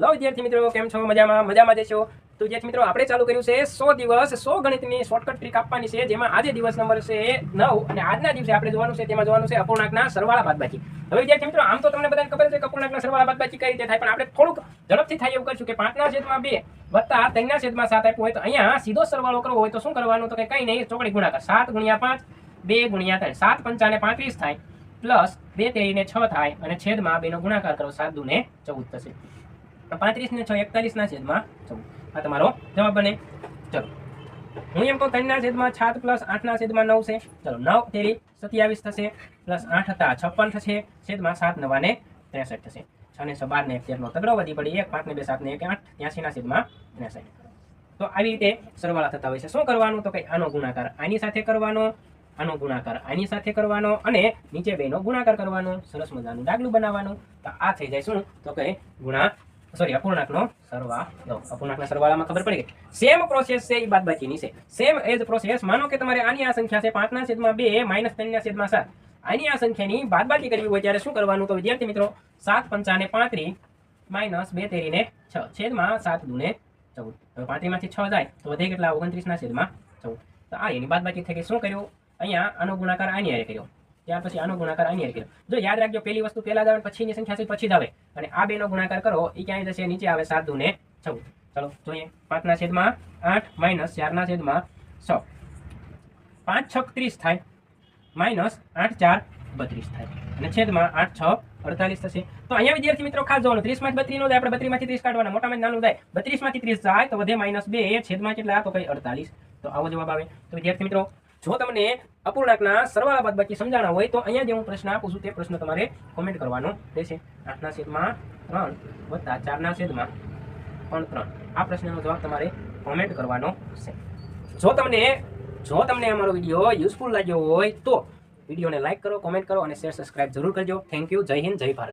Hello વિદ્યાર્થી મિત્રો, કેમ છો? મજામાં જશો. તો વિદ્યાર્થી મિત્રો, આપણે ચાલુ કર્યું છે 100 દિવસ 100 ગણિતની શોર્ટકટ ટ્રીક આપવાની છે, જેમાં આજે દિવસ નંબર છે 9 અને આજના દિવસે આપણે જોવાનું છે તેમાં અપૂર્ણાંકના સરવાળા બાદબાકી. હવે વિદ્યાર્થી મિત્રો, આમ તો તમને બધાને ખબર છે કે અપૂર્ણાંકના સરવાળા બાદબાકી કઈ રીતે થાય, પણ આપણે થોડુંક ઝડપથી થાય એવું કરશું કે 5/2 વત્તા 3/7 7 આપ્યું હોય તો અહીંયા સીધો સરવાળો કરવો હોય તો શું કરવાનું? તો કે કઈ નહીં, ચોકડી ગુણાકાર 7 × 5 2 × 3 7 પંચાને 35 થાય પ્લસ 2 તેરીને 6 થાય અને છેદમાં 2 નો ગુણાકાર કરો 7 દુ ને 14 થશે. 35 ને 6 41 ના છેદમાં 14. આ તમારો જવાબ બને. ચલો હું એમ કહું 3 ના છેદમાં 7 પ્લસ 8 ના છેદમાં 9 છે. ચલો 9 તેરી 27 થશે પ્લસ 8 હતા 56 થશે છેદમાં 7 9 ને 63 થશે. 6 ને 6 12 ને 1 નો તગડો વધી પડી 1 5 ને 2 7 ને 1 8 83 ના છેદમાં 63. તો આવી રીતે સરવાળા થતા હોય છે. શું કરવાનું? તો કે આનો ગુણાકાર આની સાથે કરવાનો, આનો ગુણાકાર આની સાથે કરવાનો અને નીચે 2 નો ગુણાકાર કરવાનો. સરસ મજાનું ડાગલું બનાવવાનું. તો આ થઈ જાય શું? તો કે અપૂર્ણાંકનો સરવાળો. અપૂર્ણાંકના સરવાળામાં ખબર પડી ગઈ. સેમ પ્રોસેસ છે, એ બાદબાકીની છે. સેમ એજ પ્રોસેસ. માનો કે તમારે આની આ સંખ્યા છે 5/2 - 3/7. આની આ સંખ્યાની બાદબાકી કરવી હોય ત્યારે શું કરવાનું? તો વિદ્યાર્થી મિત્રો 7 પંચાને 35 - 2 તેરીને 6 છેદમાં 7 દુ ને 14. હવે 35 માંથી 6 જાય તો વધે કેટલા? 29 ના છેદમાં 14. તો આ એની બાદબાકી થઈ ગઈ. શું કર્યું? અહીંયા આનો ગુણાકાર આની હારે કર્યો, ત્યાર પછી આનો ગુણાકાર આની હારે કર્યો. જો યાદ રાખજો, પહેલી વસ્તુ પહેલા જ આવે, પછીની સંખ્યા છે પછી જ આવે. અને આ 2 નો ગુણાકાર કરો એ ક્યાંય જશે? નીચે આવે 7 દુ ને 14. ચલો જોઈએ. 5 ના છેદમાં 8 - 4 ના છેદમાં 6. 5 6 30 થાય માઇનસ 8 4 32 થાય અને છેદમાં 8 6 48 થશે. તો અહીંયા વિદ્યાર્થી મિત્રો ખાસ જોવાનું, 30 માંથી 32 નો જાય, આપણે 32 માંથી 30 કાઢવાના. મોટામાં નાનું જાય, 32 માંથી 30 જાય તો વધે -2 છેદમાં કેટલા? તો કઈ 48. તો આવો જવાબ આવે. તો વિદ્યાર્થી મિત્રો, જો તમને અપૂર્ણાંકના સરવાળા બાદબાકી સમજાણા હોય તો અહીંયા જે હું પ્રશ્ન આપું છું તે પ્રશ્ન તમારે કોમેન્ટ કરવાનો રહેશે. 8 ના છેદમાં 3 વત્તા 4 ના છેદમાં 3. આ પ્રશ્નનો જવાબ તમારે કોમેન્ટ કરવાનો છે. જો તમને અમારો વિડીયો યુઝફુલ લાગ્યો હોય તો વિડીયોને લાઈક કરો, કોમેન્ટ કરો અને શેર સબસ્ક્રાઇબ જરૂર કરજો. Thank you. જય હિન્દ, જય ભારત.